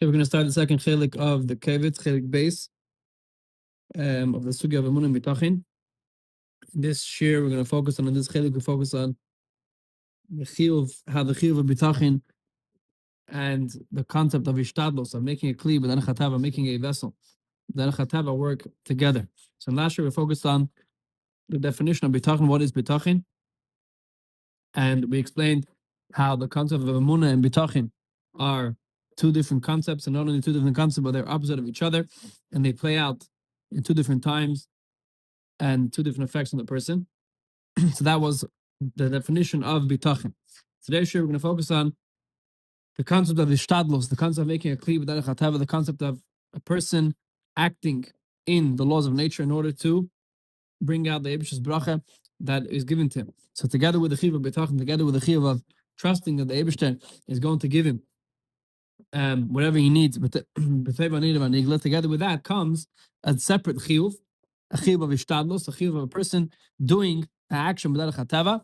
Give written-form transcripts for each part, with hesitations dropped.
Okay, we're going to start the second chelik of the Kovetz, chelik base, of the sugya of Emunah and Bitachon. This year we're going to focus on, in this chelik, we focus on the Shiur, how the Shiur of Bitachon and the concept of Hishtadlos, of making a kli, but then Chatava, making a vessel, then Chatava work together. So last year we focused on the definition of Bitachon, what is Bitachon, and we explained how the concept of Emunah and Bitachon are two different concepts, and not only two different concepts, but they're opposite of each other, and they play out in two different times and two different effects on the person. So that was the definition of Bitachon. Today, we're going to focus on the concept of Hishtadlos, the concept of making a kli b'derech hateva, the concept of a person acting in the laws of nature in order to bring out the Eibish's bracha that is given to him. So together with the Shiur of Bitachon, together with the Shiur of trusting that the Eibush is going to give him whatever he needs, but together with that comes a separate Shiur, a Shiur of Hishtadlos, a Shiur of a person doing an action b'derech hateva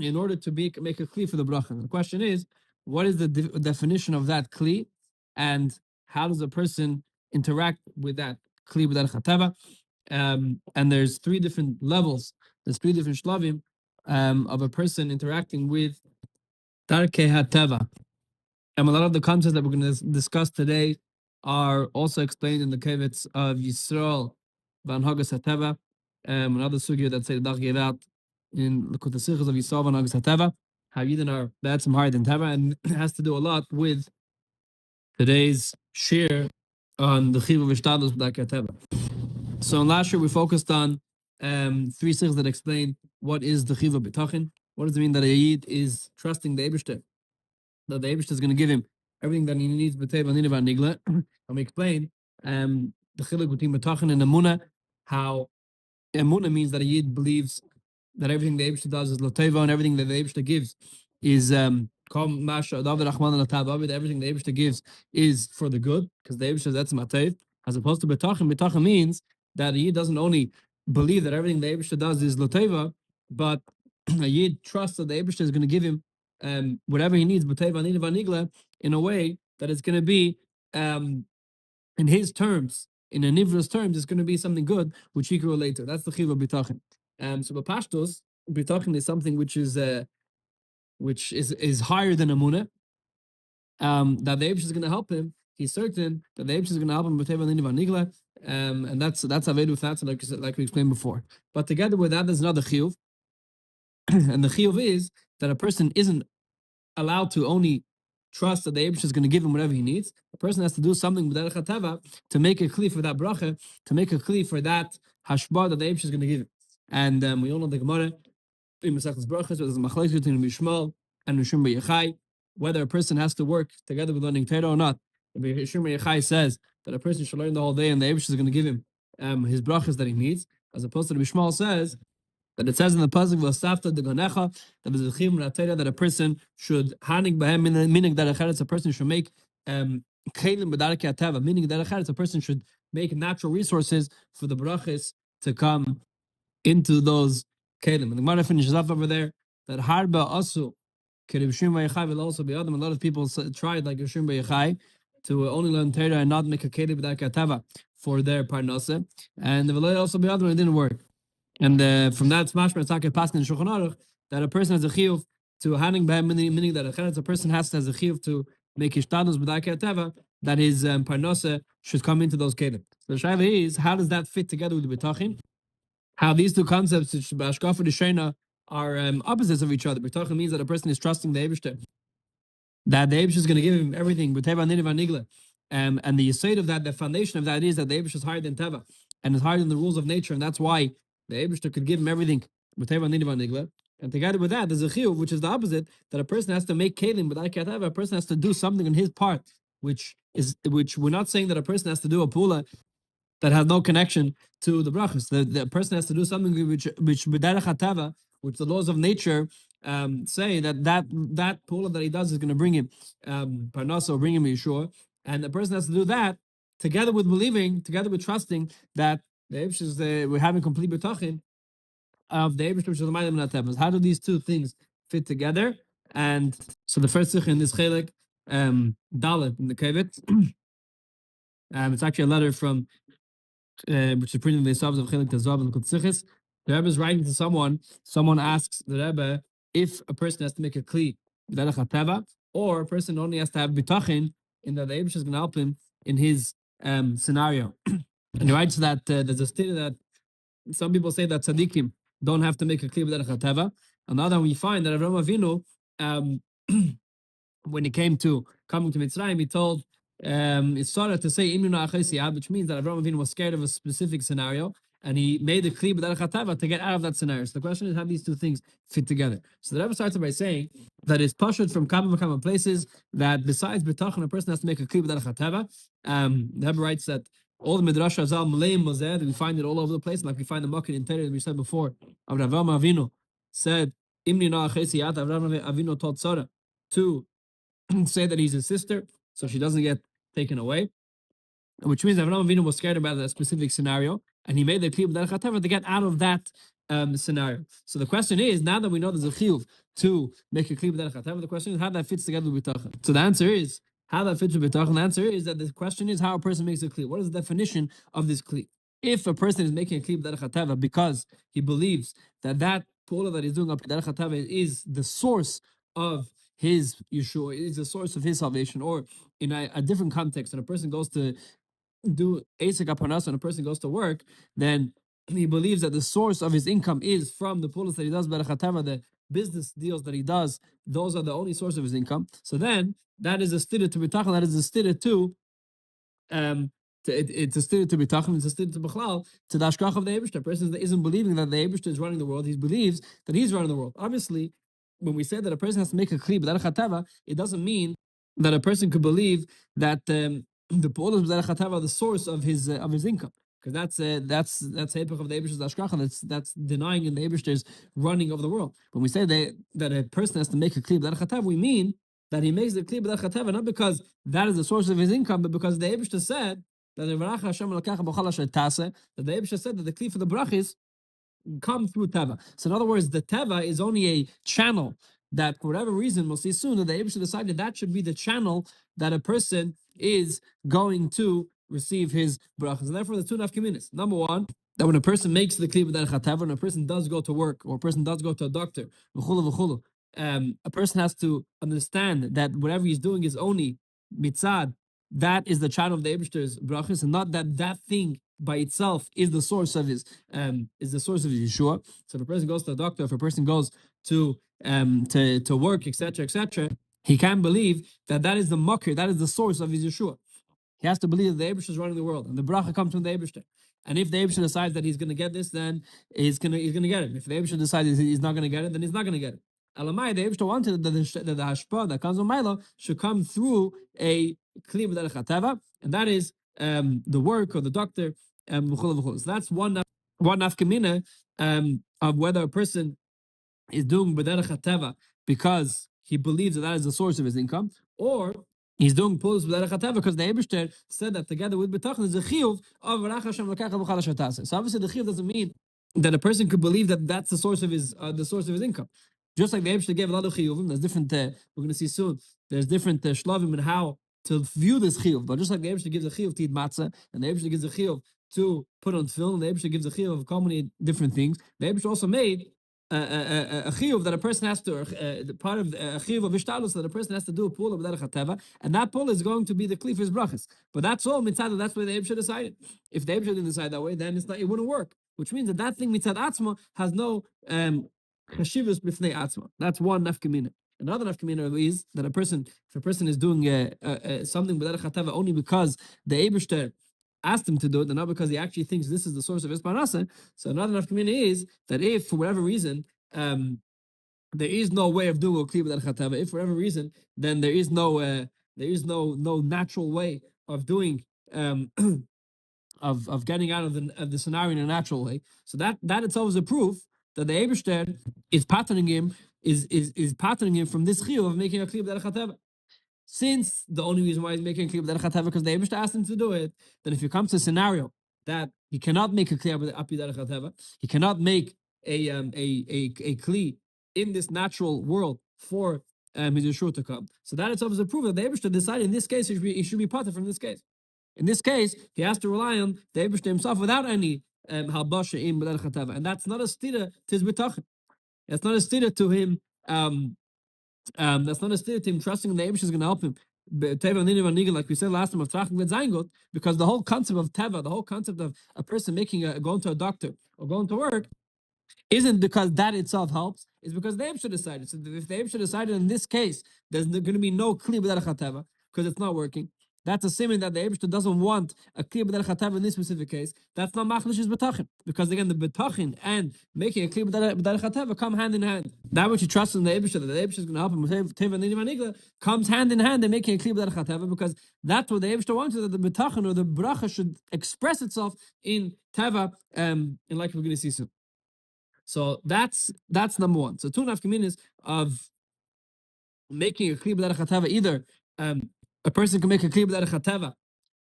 in order to make a kli for the bracha. And the question is, what is the definition of that kli, and how does a person interact with that kli b'derech hateva? And there's three different levels, there's three different shlavim of a person interacting with Bdרכי הטבע. And a lot of the concepts that we're going to discuss today are also explained in the Kovetz of Yisrael, V'anhagas HaTeva, another sugya that said Bdרכי out in Likkutei Sichos of Yisrael, V'anhagas HaTeva, how Yidden are bad, some higher than Teva, and it has to do a lot with today's share on the Shiur of Hishtadlos B'dרכי HaTeva. So in last year we focused on three sichos that explain what is the Shiur of Bitachon. What does it mean that a Yid is trusting the Eibush, that the Eibush is going to give him everything that he needs, and we explain the chiluk between Bitachon and Emunah, how Emunah means that a Yid believes that everything the Eibush does is Teva, and everything that the Eibush gives is everything the Eibush gives is for the good, because the Eibush that's Matev, as opposed to Bitachon. Bitachon means that a Yid doesn't only believe that everything the Eibush does is Teva, but a Yid trusts that the Eibush is going to give him whatever he needs, in a way that it's going to be in his terms, in a nivra's terms, it's going to be something good, which he can relate to. That's the Shiur of Bitachon. So B'pashtos, Bitachon is something which is higher than Emunah. That the Eibush is going to help him. He's certain that the Eibush is going to help him with and that's Avedu Fatsa, like we explained before. But together with that, there's another Shiur, and the Shiur is that a person isn't allowed to only trust that the Eibush is going to give him whatever he needs. A person has to do something b'derech hateva to make a kli for that bracha, to make a kli for that hashbar that the Eibush is going to give him. And we all know the Gemara in Masechtas Brachos, there's a machlokes between Mishmal and Rishon B'Yechai, whether a person has to work together with learning Torah or not. Rishon B'Yechai says that a person should learn the whole day and the Eibush is going to give him his brachas that he needs, as opposed to the Mishmal says that it says in the pasuk v'asafta degonecha that there's a chiyuv m'atayra that a person should hanig b'hem, meaning that a person should make kelim b'dרכי הטבע, meaning that a person should make natural resources for the brachas to come into those kelim. And the Gemara finishes up over there that harba asu Rishon B'Yechai will also be adam. A lot of people tried, like Rishon B'Yechai, to only learn Torah and not make a kelim b'dרכי הטבע for their parnasa, and the will also be adam, and it didn't work. And from that, Smashma Tzaka Paskin in Shulchan Aruch, that a person has a chiyuv to haning by meaning that a person has a chiyuv to make hishtadlos b'dרכי הטבע, that his parnasa should come into those kelim. So the shaila is, how does that fit together with the Bitachon? How these two concepts, b'ashkafa d'sheina, are opposites of each other. Bitachon means that a person is trusting the Eibush, that the Eibush is going to give him everything, and the yesod of that, the foundation of that is that the Eibush is higher than Teva, and is higher than the rules of nature, and that's why the Eibush could give him everything. And together with that, there's a chiyuv, which is the opposite, that a person has to make kelim, but a person has to do something on his part, which we're not saying that a person has to do a pula that has no connection to the brachas. The person has to do something which b'derech hateva, which the laws of nature say that pula that he does is going to bring him parnasa, or bring him yeshua, and the person has to do that together with believing, together with trusting that the Eibush is we're having complete Bitachon of the Eibush, which is the Ma'adim and Atevas. How do these two things fit together? And so the first sikh in this chelik, Dalet in the Kovetz, It's actually a letter from which is printed in the Sabs of Chelik Tazav and Likkutei Sichos. The Rebbe is writing to someone. Someone asks the Rebbe if a person has to make a kli b'derech hateva, or a person only has to have bitachon in that the Eibush is going to help him in his scenario. And he writes that there's a statement that some people say that tzaddikim don't have to make a kli b'derech hateva. Another, we find that Avraham Avinu, when he came to coming to Mitzrayim, he told Isara to say Emunah and Bitachon, which means that Avraham Avinu was scared of a specific scenario, and he made the kli b'derech hateva to get out of that scenario. So the question is, how these two things fit together? So the Rebbe starts by saying that it's pashut from common places that besides bitachon, a person has to make a kli b'derech hateva. The Rebbe writes that all the midrash Azal Maleim was there, that we find it all over the place, like we find the Makkah in Terry that we said before. Avraham Avinu said Emunah and Bitachon. Avraham Avinu told Sarah to say that he's his sister, so she doesn't get taken away, which means that Avraham Avinu was scared about a specific scenario, and he made the kli b'derech hateva to get out of that scenario. So the question is, now that we know there's a chiyuv to make a kli b'derech hateva, the question is how that fits together with bitachon. So the answer is, how that fits with bitachon, the answer is that the question is how a person makes a kli. What is the definition of this kli? If a person is making a kli b'derech hateva because he believes that pula that he's doing up b'derech hateva is the source of his Yeshua, is the source of his salvation, or in a different context, and a person goes to do Asik Aparnas and a person goes to work, then he believes that the source of his income is from the pulas that he does, the business deals that he does, those are the only source of his income. So then that is a stira to bitachon, that is a stira to it's a stira to bitachon, it's a stira to bichlal, to the ashkach of the Eibishter. A person that isn't believing that the Eibishter is running the world, he believes that he's running the world. Obviously, when we say that a person has to make a kli b'derech hateva, it doesn't mean that a person could believe that the pulas b'derech hateva are the source of his income, because that's hepech of the Eibishter's ashkacha. That's denying in the Eibishter's running of the world. When we say that a person has to make a kli b'derech hateva, we mean that he makes the kli b'derech hateva not because that is the source of his income, but because the Eibishter said that the Eibishter said that the kli for the brachis come through teva. So in other words, the teva is only a channel that, for whatever reason, we'll see soon, that the Eibishter decided that should be the channel that a person is going to receive his brachas. And therefore, the two nafkaminas. Number one, that when a person makes the kli b'derech hateva, when a person does go to work, or a person does go to a doctor, a person has to understand that whatever he's doing is only mitzad. That is the channel of the Eibishter's brachas, and not that thing by itself is the source of his Yeshua. So if a person goes to a doctor, if a person goes to work, etc., he can believe that is the makir, that is the source of his Yeshua. He has to believe that the Eibishter is running the world, and the bracha comes from the Eibishter. And if the Eibishter decides that he's going to get this, then he's going to get it. If the Eibishter decides he's not going to get it, then he's not going to get it. Alamai, the Eibishter wanted that the hashpah that comes from Milo should come through a kli b'derech hateva, and that is the work or the doctor. So that's one nafkamina of whether a person is doing b'derech hateva because he believes that is the source of his income, or he's doing puls b'derech hateva because the Eibishter said that together with bitachon is a chiyuv of Barach Hashem l'kacha b'chal hashatase. So obviously the chiyuv doesn't mean that a person could believe that that's the source of his income. Just like the Eibishter gave a lot of chiyuvim, there's different. We're going to see soon. There's different shlavim in how to view this chiyuv. But just like the Eibishter gives a chiyuv to eat matzah, and the Eibishter gives a chiyuv to put on film, and the Eibishter gives a chiyuv of so many different things. The Eibishter also made a chiyuv that a person has to, part of a chiyuv of Hishtadlut, that a person has to do a pull of b'derech hateva, and that pull is going to be the kli for his brachas. But that's all mitzad. That's why the Eibishter decided. If the Eibishter didn't decide that way, then it wouldn't work. Which means that thing mitzad atzma has no chashivus b'fnei atzma. That's one nafkamina. Another nafkamina is that if a person is doing something b'derech hateva only because the Eibishter asked him to do it, and not because he actually thinks this is the source of his parnasa. So another nafkamina is that if for whatever reason there is no way of doing a kli b'derech hateva, if for whatever reason, then there is no natural way of doing of getting out of the scenario in a natural way. So that itself is a proof that the Eibishter is patterning him from this chiyuv of making a kli b'derech hateva. Since the only reason why he's making a kli b'derech hateva because the Eibishter asked him to do it, then if it comes to a scenario that he cannot make a kli b'derech hateva, he cannot make a kli in this natural world for his Yeshua to come. So that itself is a proof that the Eibishter decided in this case he should be parted from this case. In this case, he has to rely on the Eibishter himself without any halbasha in b'derech hateva, and that's not a stira to his bitachon. That's not a stira to him. That's not a stira to him trusting the Eibishter is going to help him. Like we said last time, of Traching with Zayngot, because the whole concept of teva, the whole concept of a person going to a doctor or going to work, isn't because that itself helps. It's because the Eibishter decided. So if the Eibishter decided in this case, there's going to be no kli b'derech hateva because it's not working. That's assuming that the Eibishter doesn't want a kli b'derech hateva in this specific case. That's not machlish's betachon, because again the betachon and making a kli b'derech hateva come hand in hand. That which you trust in the Eibishter, that the Eibishter is going to help him with teva and nigla, comes hand in hand in making a kli b'derech hateva, because that's what the Eibishter wants, that the betachon or the bracha should express itself in teva, and like we're going to see soon. So that's number one. So two nafkaminas of making a kli b'derech hateva. Either a person can make a kli b'derech hateva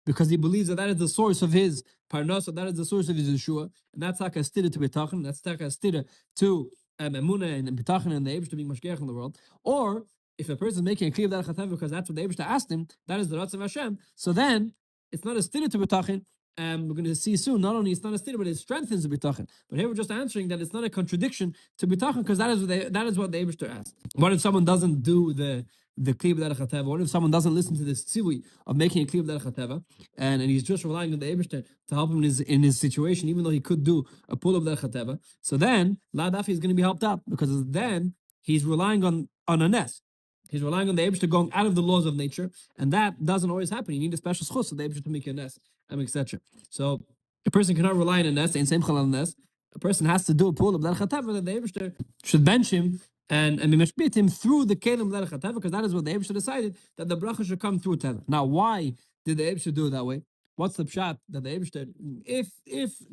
because he believes that that is the source of his parnasa, that is the source of his Yeshua, and that's like a stira to Bitachon, that's like a stira to Emunah and Bitachon and the Eibishter being mashgiach in the world. Or if a person is making a kli b'derech hateva because that's what the Eibishter asked him, that is the Ratzav Hashem. So then it's not a stira to Bitachon. We're going to see soon, not only it's not a stira, but it strengthens the bitachon. But here we're just answering that it's not a contradiction to bitachon, because that is what the Eibishter asked. What if someone doesn't do the kli b'derech hateva? What if someone doesn't listen to this tzivui of making a kli b'derech hateva, and he's just relying on the Eibishter to help him in his situation, even though he could do a pull b'derech hateva? So then ladafi is going to be helped out, because then he's relying on a nest. He's relying on the Eibishter going out of the laws of nature, and that doesn't always happen. You need a special schus of the Eibishter to make a nest, etc. So a person cannot rely on a nest, and same chalal nest. A person has to do a pull of b'derech hateva, that the Eibishter should bench him and be mashpit him through the kelim b'derech hateva, because that is what the Eibishter decided, that the bracha should come through teva. Now, why did the Eibishter do it that way? What's the pshat that the Eibishter, if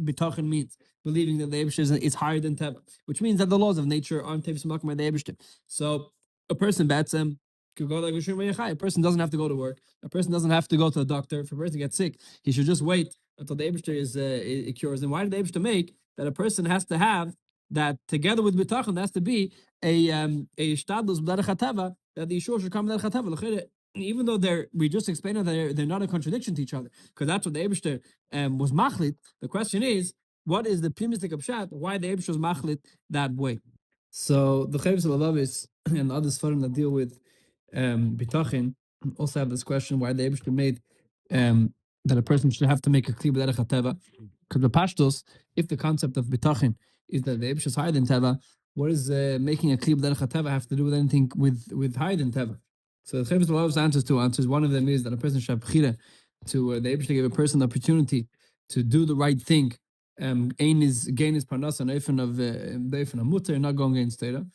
bitachon means believing that the Eibishter is higher than teva, which means that the laws of nature aren't tevis makom by the Eibishter. So a person bets him. A person doesn't have to go to work. A person doesn't have to go to the doctor. If a person gets sick, he should just wait until the Eibishter it cures. And why did the Eibishter make that a person has to have that together with bitachon? There has to be a hishtadlus b'derech hateva, that the Shiur should come b'derech hateva. Even though we just explained that they're not a contradiction to each other, because that's what the Eibishter was machlit. The question is, what is the primistic pshat? Why the Eibishter was machlit that way? So the Kovetz and other sfarim that deal with bitachon also have this question: why the Eibishter made that a person should have to make a kli b'derech hateva? Because the pashtos, if the concept of bitachon is that the Eibishter is higher than teva, what does making a kli b'derech hateva have to do with anything with higher than teva? So the Kovetz answers two answers. One of them is that a person should have bchira to the Eibishter give a person the opportunity to do the right thing. Gain is parnasa, and eifin of mutter, not going against Torah.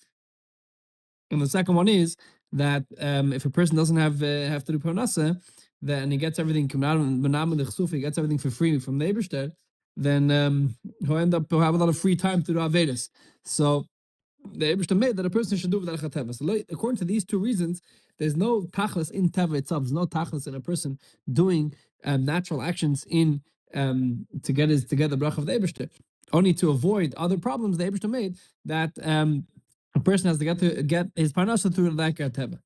And the second one is that if a person doesn't have to do parnasa, then he gets everything. He gets everything for free from the Eibishter, then he'll end up have a lot of free time to do avedas. So the Eibishter made that a person should do b'derech hateva. So according to these two reasons, there's no tachlis in teva itself. There's no tachlis in a person doing natural actions in to get the bracha of the Eibishter. Only to avoid other problems, the Eibishter made that a person has to get his parnasa through the teva.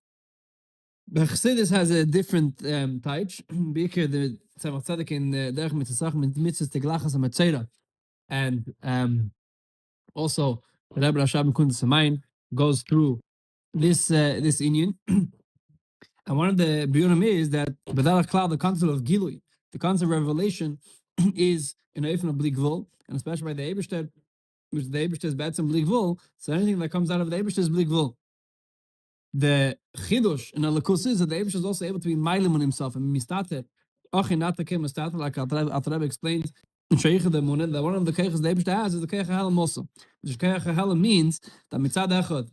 The Chassidus has a different taich. Bikir the Tzemach Tzedek in Derech Mitzvah Mitzvahs Teglachas HaMetzera, and also the Rebbe Rashab Kundas Hamayin goes through this inyan. And one of the biyunim is that B'derech Klal, the concept of Gilui, the concept of revelation, is in a of bli gvul, and especially by the Eibishter, which the Eibishter is betzem bli gvul. So anything that comes out of the Eibishter is bli gvul. The chidush in a lakus is that the Eibishter is also able to be mailim on himself and mistate. Ochinata ke mistate, like Alter Rebbe explains in Sheicha the Emunah, that one of the keiches the Eibishter has is the keich hahelam also. Which keich hahelam means that mitzad echad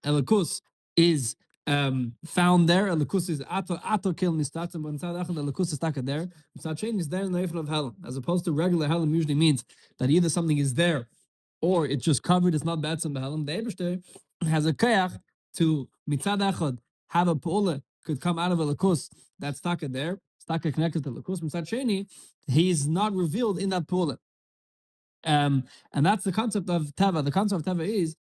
elakus is found there. Elakus is ato kil mistatim, but mitzad echad elakus is taka there. Mitzad shein is there in the eifel of helam, as opposed to regular helam usually means that either something is there or it's just covered. It's not bad some helam. The Eibishter has a keich to mitzad echad have a pole could come out of a lakus that's taka there, taka connected to lakus. Mitzad sheni, he's not revealed in that pole. And that's the concept of teva. The concept of teva is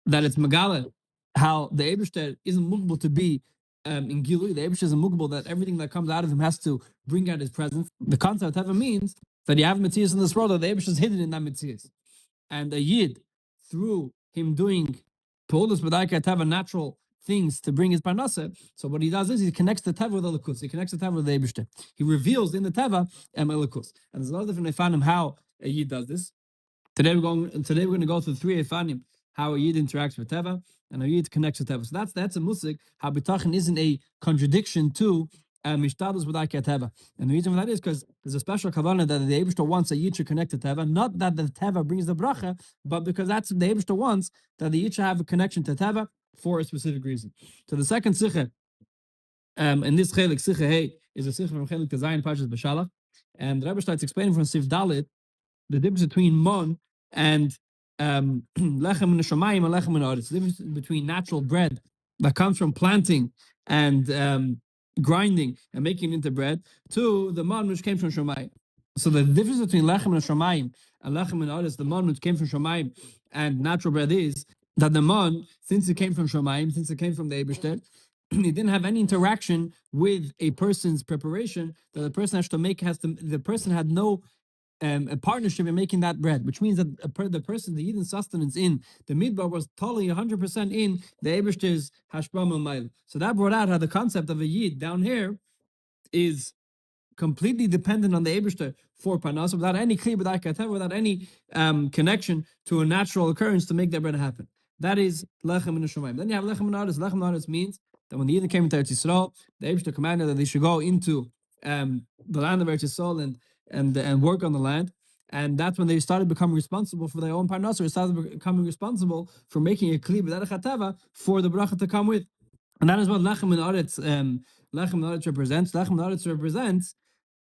that it's megala, how the Eibishter isn't able to be in Gilui, the Eibush is a mukbal that everything that comes out of him has to bring out his presence. The concept of Teva means that you have Metzias in this world, that the Eibush is hidden in that Metzias. And a Yid, through him doing Pa'ulos B'dai Teva, natural things to bring his parnasa, so what he does is he connects the Teva with the Likus. He connects the Teva with the Eibush. He reveals in the Teva a Likus. And there's a lot of different Efanim how a Yid does this. Today we're going to go through 3 Efanim, how a Yid interacts with Teva, and a Yid connects with Teva. So that's a musik, how Bitachon isn't a contradiction to Hishtadlut B'dai Teva. And the reason for that is because there's a special kavanah that the Eibishter wants a Yid to connect to Teva, not that the Teva brings the bracha, but because that's the Eibishter wants that the Yid should have a connection to Teva for a specific reason. So the second sikha, in this chelik, sikha hey, is a sikha from chelik Tezayin Parshas B'Shalach, and the Rebbe starts explaining from Sif Dalit the difference between mon and lechem in the shamayim and lechem in the aretz. The difference between natural bread that comes from planting and grinding and making it into bread to the mon which came from shamayim. So the difference between lechem in the shamayim and lechem in the aretz, the mon which came from shamayim and natural bread, is that the mon, since it came from shamayim, since it came from the Eibishter, it didn't have any interaction with a person's preparation that the person has to make. The person had no a partnership in making that bread, which means that the person, the Yidin sustenance in the midbar was totally 100% in the Eibishter's hashbam al. So that brought out how the concept of a Yid down here is completely dependent on the Eibishter for panas, without any kli b'dai katev, without any connection to a natural occurrence to make that bread happen. That is lechem in the shomayim. Then you have lechem in the aretz. Lechem in the aretz means that when the Yidin came into Eretz Yisrael, the Eibishter commanded that they should go into the land of Eretz Yisrael and work on the land, and that's when they started becoming responsible for their own parnasa. They started becoming responsible for making a kli b'derech hateva for the bracha to come with, and that is what lechem in aretz represents. Lechem in aretz represents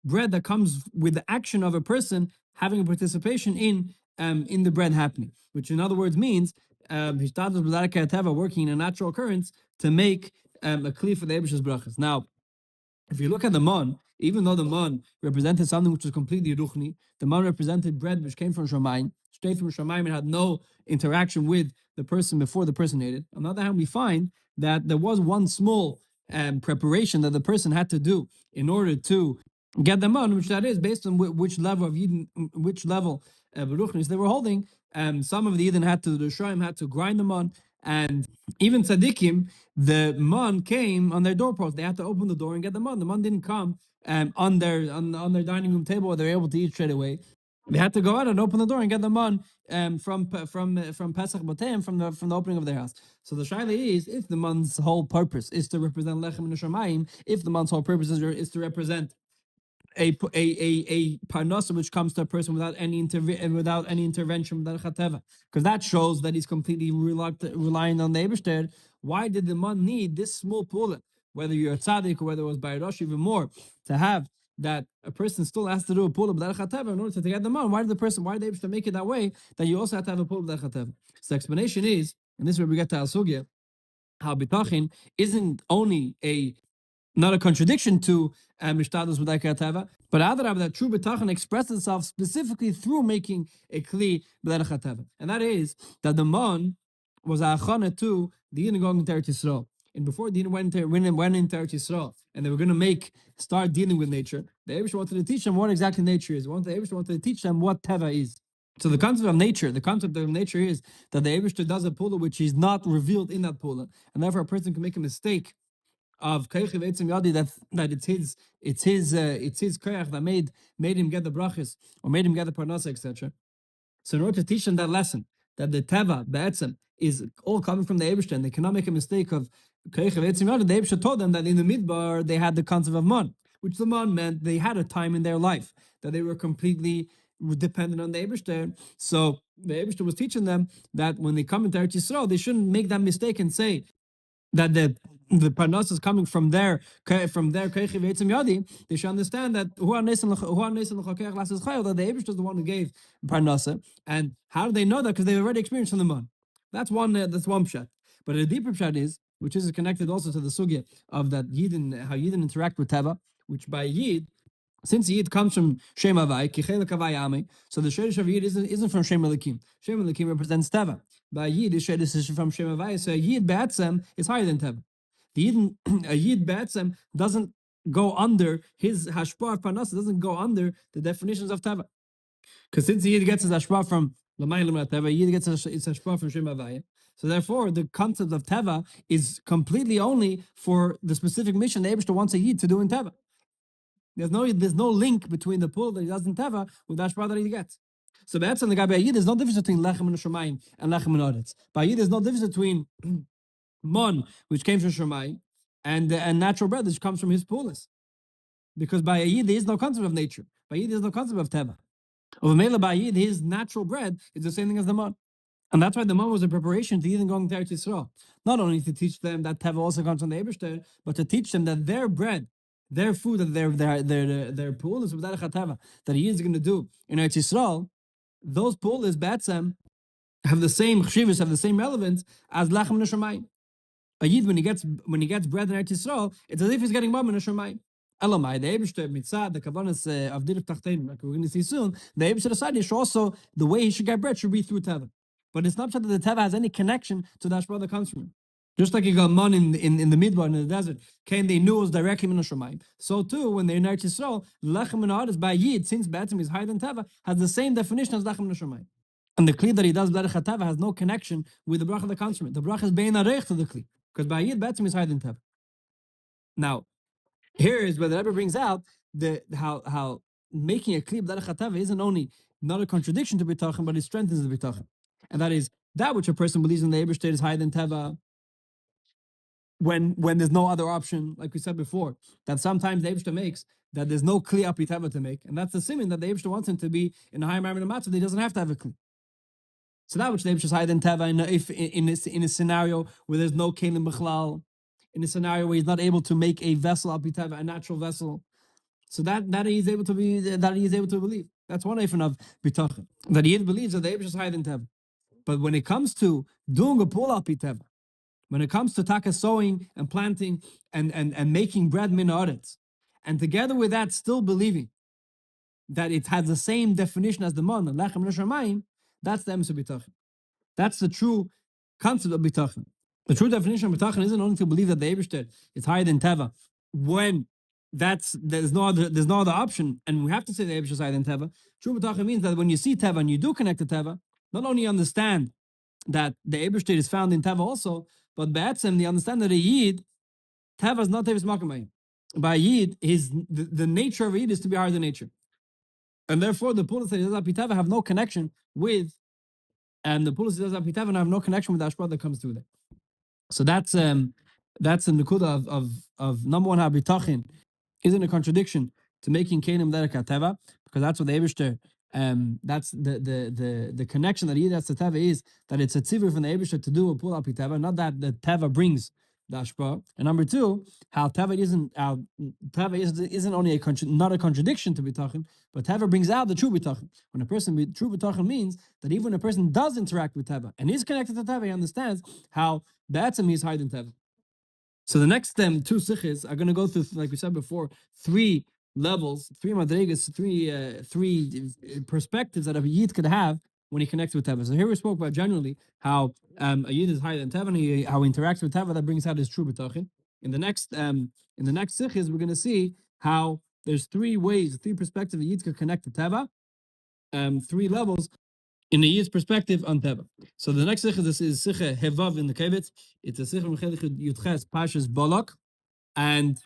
bread that comes with the action of a person having a participation in the bread happening, which in other words means hishtadlut b'derech hateva, working in a natural occurrence to make a kli for the Eibishter's brachas. Now, if you look at the mon, even though the mon represented something which was completely ruchni, the mon represented bread which came from shamayim, straight from shamayim, and had no interaction with the person before the person ate it. On the other hand, we find that there was one small preparation that the person had to do in order to get the mon, which that is based on which level of Yidin, which level of ruchnis they were holding. Some of the Yidin the Shoim had to grind the mon, and even tzaddikim, the mon came on their doorpost. They had to open the door and get the mon. The mon didn't come on their dining room table where they were able to eat straight away. They had to go out and open the door and get the mon from Pesach Batem, from the opening of their house. So the shaila is, if the mon's whole purpose is to represent lechem in the shamayim, if the mon's whole purpose is to represent a parnasa which comes to a person without any intervention, because that shows that he's completely relying on the Eibishter. Why did the man need this small pula, whether you're a tzaddik or whether it was by Rosh, even more, to have that a person still has to do a pula b'derech hateva in order to get the man? Why did the Eibishter make it that way, that you also have to have a pula b'derech hateva? So the explanation is, and this is where we get to al-sugya, how bitachon isn't only not a contradiction to hishtadlut b'dai teva, but rather that true bitachon expresses itself specifically through making a kli b'derech teva, and that is that the mon was a achana to the Yidin going into Eretz Yisrael, and before the Yidin went into Eretz Yisrael, and they were going to start dealing with nature, the Eibishter wanted to teach them what exactly nature is. The Eibishter wanted to teach them what teva is. So the concept of nature is that the Eibishter does a pula which is not revealed in that pula, and therefore a person can make a mistake of Kovetz and Resources, that it's his koyach that made him get the brachas or made him get the parnasa, etc. So in order to teach them that lesson, that the teva be'etzem is all coming from the Eibishter, and they cannot make a mistake of Kovetz and Resources, the Eibishter told them that in the midbar they had the concept of mon, which the mon meant they had a time in their life that they were completely dependent on the Eibishter. So the Eibishter was teaching them that when they come into Eretz Yisrael, they shouldn't make that mistake and say that the parnasa is coming from their keichiv etzim yadi. They should understand that that the Eibush is the one who gave parnasa. And how do they know that? Because they've already experienced from the man. That's one pshat. But a deeper pshat is, which is connected also to the sugya of that Yidin, how Yidin interact with teva, which by Yid, since Yid comes from Shem Havai, Kichelek Havai Ame, so the Shedish of Yid isn't from Shem Elikim. Shem Elikim represents Teva. By Yid, the Shedish is from Shem Havai, so Yid Be'etzem is higher than Teva. The Yid, a Yid Be'etzem doesn't go under his hashpah of parnasa, doesn't go under the definitions of teva. Because since the Yid gets his hashpah from L'maylim Teva, Yid gets his hashpah from Shem Havaya. So therefore, the concept of teva is completely only for the specific mission the Eibishter wants a Yid to do in teva. There's no link between the pull that he does in teva with the hashpah that he gets. So that's on the guy by Yid, there's no difference between lechem and shemayim and lechem and oretz. By Yid, there's no difference between mon, which came from shemayim, and natural bread, which comes from his poolis. Because by Yid, there is no concept of nature. By Yid, there's no concept of teva. Of Mela by Yid, his natural bread is the same thing as the mon. And that's why the mon was a preparation to even going to Eretz Yisrael. Not only to teach them that teva also comes from the Eibishter, but to teach them that their bread, their food, that their poolis of teva that he is going to do in Eretz Yisrael, those poolis, Batsam, have the same chshivus, have the same relevance as lachem neshamayim. A Yid, when he gets bread in Eretz Yisrael, it's as if he's getting mom in neshamayim. Elamai, the Eibishter mitzad, the kavanas of dirif tachtein, like we're going to see soon, the Eibishter decided also the way he should get bread should be through teva. But it's not that the teva has any connection to the hashpah that comes from it. Just like you got man in the midbar, in the desert, came they knew it was directly min hashamayim. So too, when they're in Eretz Yisrael, lechem and ha'aretz by Yid, since Batim is higher than teva, has the same definition as lechem and hashamayim. And the kli that he does b'derech teva has no connection with the bracha that comes from it. The bracha is bein areich to the kli, because by Yid Batim is higher than teva. Now, here is where the Rebbe brings out how making a kli b'derech teva isn't only not a contradiction to bitachon, but it strengthens the bitachon, and that is that which a person believes in the Eibishter is higher than teva. When there's no other option, like we said before, that sometimes the Eibishter makes that there's no kli api teva to make, and that's the siman that the Eibishter wants him to be in a higher marriage matzah, that he doesn't have to have a kli. So that which the Eibishter is higher than teva in a scenario where there's no kelim b'chlal, in a scenario where he's not able to make a vessel api teva, a natural vessel, so that he is able to believe. That's one eifin of bitachon, that he believes that the Eibishter is higher than teva. But when it comes to doing a pull api teva, when it comes to taka sowing and planting and making bread min haaretz, and together with that still believing that it has the same definition as the mon, lechem neshamayim, that's the emes bitachon. That's the true concept of bitachon. The true definition of bitachon isn't only to believe that the Eibishter is higher than teva when there's no other option, and we have to say the Eibishter is higher than teva. True bitachon means that when you see teva and you do connect to teva, not only you understand that the Eibishter is found in teva also, but Ba'atzem, they understand that a Yid, teva is not tevis makamay. By Yid, the nature of a Yid is to be higher than nature. And therefore, the pulas that he does api teva have no connection with, and the pulas that he does api teva have no connection with the hashpah that comes through there. So that's the nekuda of number one, bitachon isn't a contradiction to making kelim derech teva, because that's what the Eibishter, that's the connection that he has to teva is that it's a tzivur from the Eibishter to do a pull api teva, not that the teva brings the hashpah. And number two, how teva isn't only not a contradiction to bitachon, but teva brings out the true bitachon. When a person true bitachon means that even when a person does interact with teva and is connected to teva, he understands how ba'atzem he's higher than teva. So the next two sichos are going to go through, like we said before, three levels, three madregas, three perspectives that a Yid could have when he connects with Teva. So here we spoke about generally how a Yid is higher than Teva, and how he interacts with Teva, that brings out his true bitachon. In the next sichos, we're going to see how there's three perspectives a Yid could connect to Teva, three levels in a Yid's perspective on Teva. So the next sichos is sicha hevav in the Kovetz. It's a sicha from Yudches Pashas Bלקו, and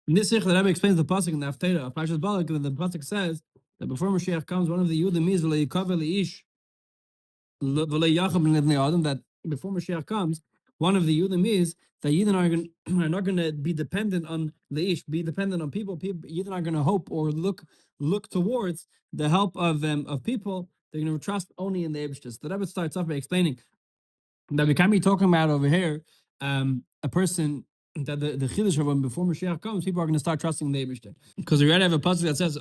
in this sicha the Rebbe explains the pasuk in the Haftarah of Pashas Bלקו, and the pasuk says that before Mashiach comes, one of the Yudim is that before Mashiach comes, one of the Yudim is that Yidden are not going to be dependent on leish, be dependent on people. Yidden are going to hope or look towards the help of people. They're going to trust only in the Eibishter. So the Rebbe starts off by explaining that we can't be talking about over here a person that the chiddush of when before Mashiach comes, people are going to start trusting the Eibishter. Because we already have a pasuk that says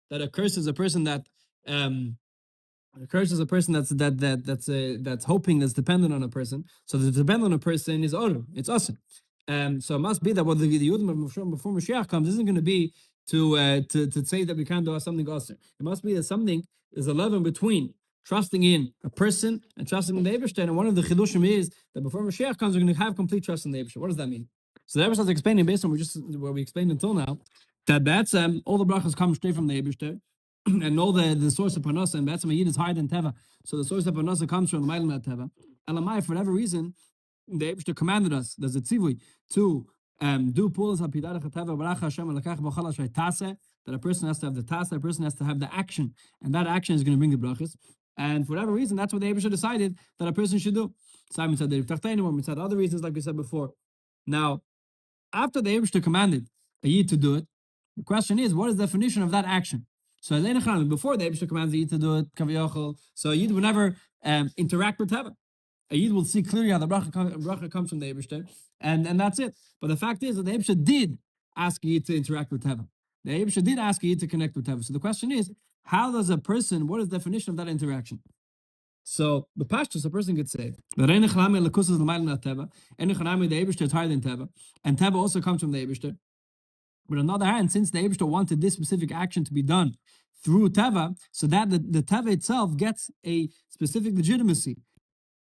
that a curse is a person that that's hoping, that's dependent on a person. So the dependent on a person is order. It's awesome. So it must be that what the Yudim before Mashiach comes isn't going to be to say that we can't do something awesome. It must be that something is a level between trusting in a person and trusting in the Eibishter. And one of the chidushim is that before Mashiach comes, we're going to have complete trust in the Eibishter. What does that mean? So the Eibishter is explaining based on what we explained until now, that all the brachas come straight from the Eibishter, and all the source of Parnasa, and Be'etzem Yid is higher than Teva. So the source of Parnasa comes from the Meilim at Teva. Elamai, for whatever reason, the Eibishter commanded us, there's a tzivui, to do pulas hapidarach Teva baracha Hashem alakach b'chol ashrei taseh, that a person has to have the taseh, a person has to have the action, and that action is going to bring the brachas. And for whatever reason, that's what the Eibishter decided that a person should do. Simon said the other reasons, like we said before. Now, after the Eibishter commanded a Yid to do it, the question is, what is the definition of that action? So before the Eibishter commands a Yid to do it, so a Yid would never interact with Teva. A Yid will see clearly how the bracha comes from the Eibishter, and that's it. But the fact is that the Eibishter did ask a Yid to interact with Teva. The Eibishter did ask a Yid to connect with Teva. So the question is, how does a person, what is the definition of that interaction? So the pashtus, a person could say, the Eibishter is higher than Teva, and Teva also comes from the Eibishter. But on the other hand, since the Eibishter wanted this specific action to be done through Teva, so that the Teva itself gets a specific legitimacy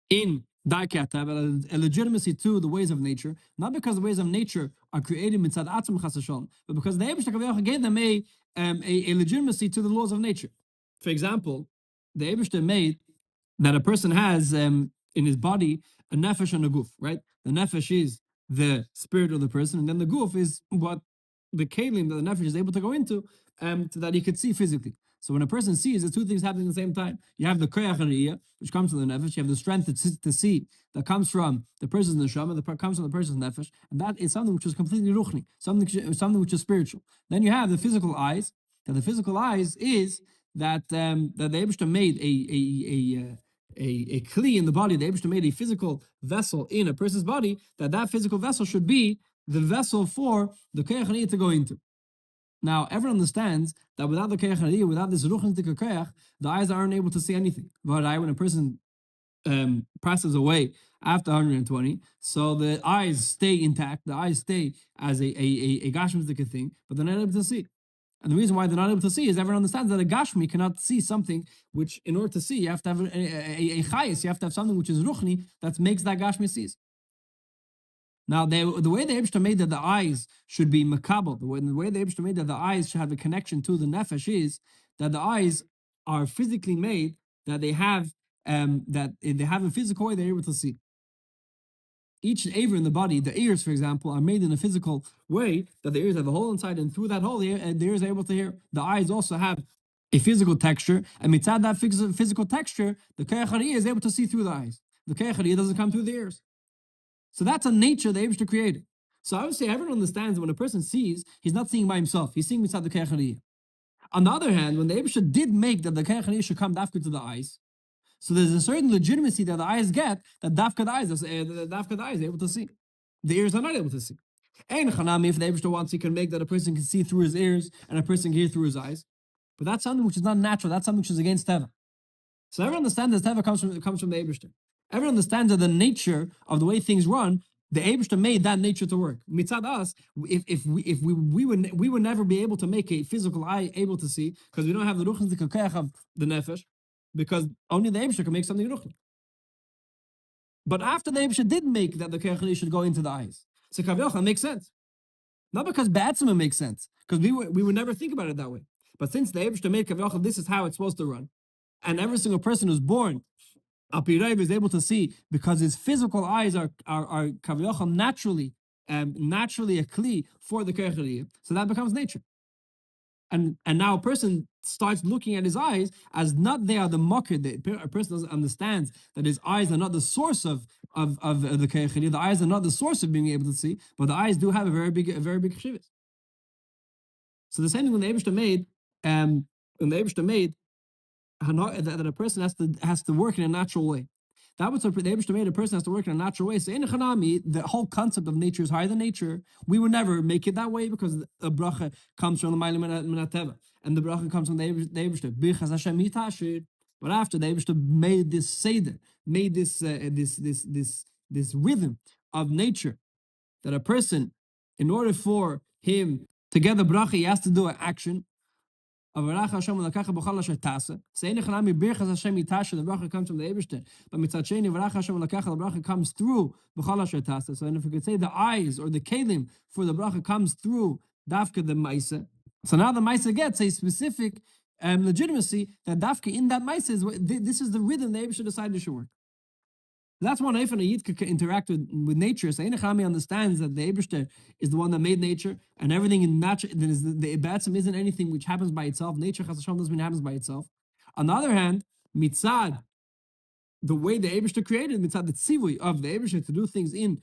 in Darkei Teva, a legitimacy to the ways of nature, not because the ways of nature are created mitzad atzum chas v'sholom, but because the Eibishter gave them a legitimacy to the laws of nature. For example, the Eibishter made that a person has in his body a nefesh and a guf, right? The nefesh is the spirit of the person, and then the guf is what the kelim that the nefesh is able to go into, so that he could see physically. So when a person sees, there's two things happening at the same time. You have the koyach hariyah, which comes from the nefesh. You have the strength to see that comes from the person's neshama, that comes from the person's nefesh, and that is something which is completely ruchni, something which is spiritual. Then you have the physical eyes. And the physical eyes is that that the Eibishter made a kli in the body. The Eibishter made a physical vessel in a person's body. That physical vessel should be the vessel for the koyach hariyah to go into. Now, everyone understands that without the koyach hariyah, without this ruchnitik koyach, the eyes aren't able to see anything. When a person passes away after 120, so the eyes stay intact, the eyes stay as a gashmitic thing, but they're not able to see. And the reason why they're not able to see is everyone understands that a gashmi cannot see something which, in order to see, you have to have a chayis, you have to have something which is ruchni that makes that gashmi sees. Now, the way the Eibishter made that the eyes should be makabel, the way the Eibishter made that the eyes should have a connection to the nefesh is that the eyes are physically made, that they have a physical way they're able to see. Each aver in the body, the ears, for example, are made in a physical way that the ears have a hole inside, and through that hole, the ears are able to hear. The eyes also have a physical texture, and mitzad that physical texture, the koyach hariyah is able to see through the eyes. The koyach hariyah doesn't come through the ears. So that's a nature the Eibishter created. So obviously everyone understands that when a person sees, he's not seeing by himself. He's seeing mitzad the koyach hariyah. On the other hand, when the Eibishter did make that the koyach hariyah should come dafka to the eyes, so there's a certain legitimacy that the eyes get that dafka the eyes are able to see. The ears are not able to see. And chanami, if the Eibishter wants, he can make that a person can see through his ears and a person can hear through his eyes. But that's something which is not natural. That's something which is against Teva. So everyone understands that Teva comes from the Eibishter. Everyone understands that the nature of the way things run, the Eibishter made that nature to work. Mitzad us, if we would never be able to make a physical eye able to see because we don't have the ruchnitik koyach of the nefesh, because only the Eibishter can make something ruchnik. But after the Eibishter did make that the koyach hariyah should go into the eyes, so kavyocha makes sense. Not because ba'atzma makes sense, because we would never think about it that way. But since the Eibishter made kavyocha, this is how it's supposed to run, and every single person who's born Apirayv is able to see because his physical eyes are kavyochal naturally a kli for the koyach hariyah. So that becomes nature. And now a person starts looking at his eyes as not they are the mocker. A person doesn't understand that his eyes are not the source of the koyach hariyah. The eyes are not the source of being able to see, but the eyes do have a very big chivus. So the same thing when the Eibishter made that a person has to work in a natural way. That was the Eibishter made a person has to work in a natural way. So in Chanami, the whole concept of nature is higher than nature. We would never make it that way because the bracha comes from the Meilim and Teva, and the bracha comes from the Eibishter. Birchas Hashem Yitashir. But after the Eibishter made this seder, made this rhythm of nature, that a person, in order for him to get the bracha, he has to do an action. אבל Hashem ולקחה בכל אשר תעשה. So אין נכנע מברכת Hashem יתעשה, the bracha comes from the Eibishter. But מצד שני, ולך Hashem ולקחה, the bracha comes through בכל אשר תעשה. So if we could say the eyes or the kelim for the bracha comes through dafka the maisa. So now the maisa gets a specific legitimacy that dafka in that maisa is this is the rhythm the Eibishter decided should work. That's one if a Yid could interact with nature. So Einachami understands that the Eibishter is the one that made nature, and everything in nature, the Ibatzim isn't anything which happens by itself. Nature, Chas Hashem, doesn't mean it happens by itself. On the other hand, mitzad, the way the Eibishter created, mitzad, the tzivui of the Eibishter to do things in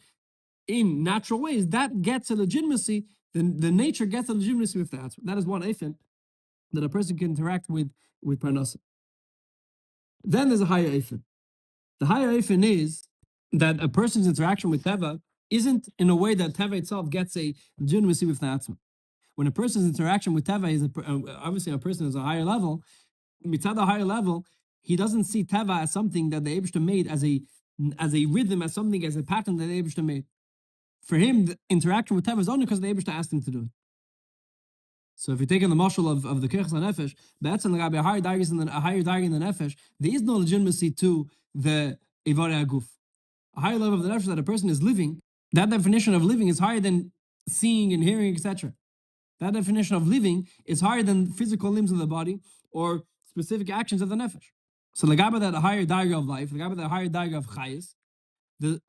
natural ways, that gets a legitimacy, the nature gets a legitimacy with that. That is one eifin that a person can interact with parnasa. Then there's a higher eifin. The higher eifin is that a person's interaction with Teva isn't in a way that Teva itself gets a legitimacy with the Atzma. When a person's interaction with Teva is obviously a person is a higher level, mitzad a higher level, he doesn't see Teva as something that the Eibishter made as a rhythm, as something, as a pattern that the Eibishter made. For him, the interaction with Teva is only because the Eibishter asked him to do it. So if you're taking the mashal of the Kovetz and Nefesh, that's a higher dargis than a higher dargis than the Nefesh. There is no legitimacy to the Ivarei Aguf. A higher level of the Nefesh that a person is living, that definition of living is higher than seeing and hearing, etc. That definition of living is higher than physical limbs of the body or specific actions of the Nefesh. So the Gaba that a higher darga of life, the Gaba that a higher darga of chayis, the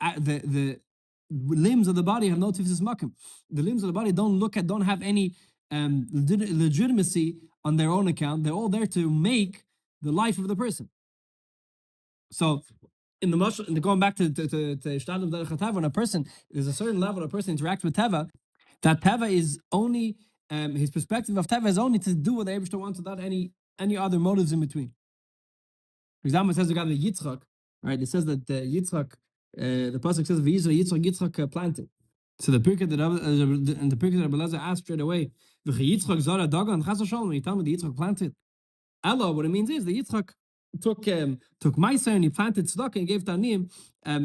limbs of the body have no tifsis makim. The limbs of the body don't have any legitimacy on their own account. They're all there to make the life of the person. So, in the going back to Hishtadlut Derech Teva, when a person, there's a certain level a person interacts with Teva, that Teva is only, his perspective of Teva is only to do what the Eibishter wants without any other motives in between. For example, it says regarding Yitzchak, right? It says that Yitzchak, the pasuk says, Yitzchak planted. So the Pirkei that Rabbi Elazar asked straight away, Yitzchak zara dagan chas v'shalom. When you tell me the Yitzchak planted, Ella, what it means is the Yitzchak took meiser and he planted tzedakah and gave to aniyim.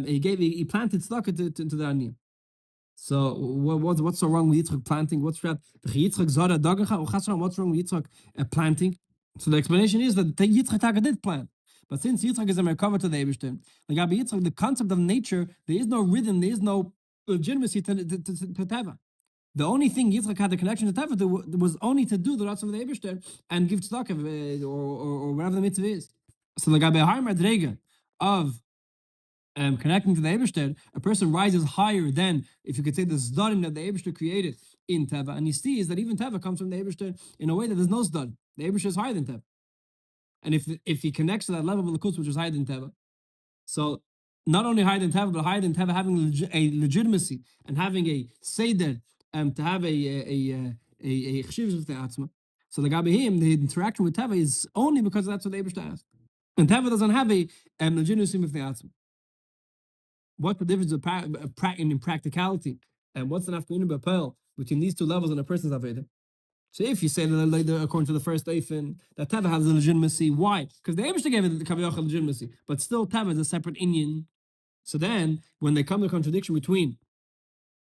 He planted tzedakah to the aniyim. So what's so wrong with Yitzchak planting? What's wrong? Yitzchak zara dagan chas v'shalom. What's wrong with Yitzchak planting? So the explanation is that Yitzchak did plant. But since Yitzchak is a merkava to the Eibishter, the concept of nature, there is no rhythm, there is no legitimacy to Teva. The only thing Yitzchak had the connection to Teva was only to do the Ratzon of the Eibishter and give tzedakah or whatever the mitzvah is. So the Gabe higher madrega of connecting to the Eibishter, a person rises higher than, if you could say, the zdarim that the Eibishter created in Teva, and he sees that even Teva comes from the Eibishter in a way that there's no zdarim. The Eibishter is higher than Teva. And if he connects to that level of Likkutei, which is higher than Teva, so not only higher than Teva, but higher than Teva having a legitimacy and having a seder, to have a chshivus with the atzma. So the Gabehim, the interaction with Teva is only because that's what the Eibishter asked. And Teva doesn't have a legitimacy with the atzma. What's the difference in practicality? And what's the nafkamina b'apel between these two levels in a person's aveda? So if you say that according to the first eifin, that Teva has a legitimacy, why? Because the Eibishter gave it the kaviyach legitimacy, but still Teva is a separate inyan. So then, when they come to a contradiction between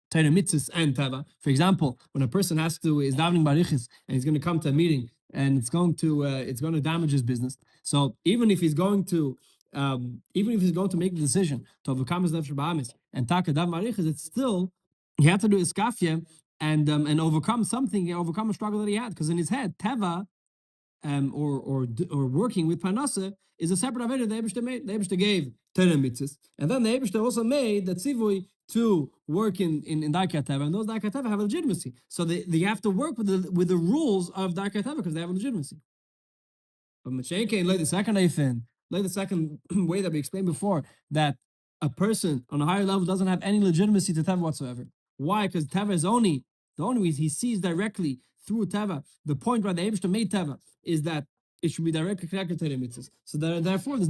Torah mitzvahs and Teva, for example, when a person is davening barichis and he's going to come to a meeting and it's going to damage his business. So even if he's going to make the decision to overcome his nefesh ba'amis and taka dav barichis, it's still he had to do iskafia and overcome a struggle that he had, because in his head Teva or working with Parnasa is a separate aveda the Eibishter made. The Eibishter gave Torah mitzvahs, and then the Eibishter also made that tzivui to work in Darkei Teva, and those Darkei Teva have legitimacy. So they have to work with the rules of Darkei Teva because they have legitimacy. But Mashiach laid the second way that we explained before, that a person on a higher level doesn't have any legitimacy to Teva whatsoever. Why? Because Teva is the only way he sees directly through Teva. The point why the Eibishter made Teva is that it should be directly connected to the mitzvahs. So therefore, there's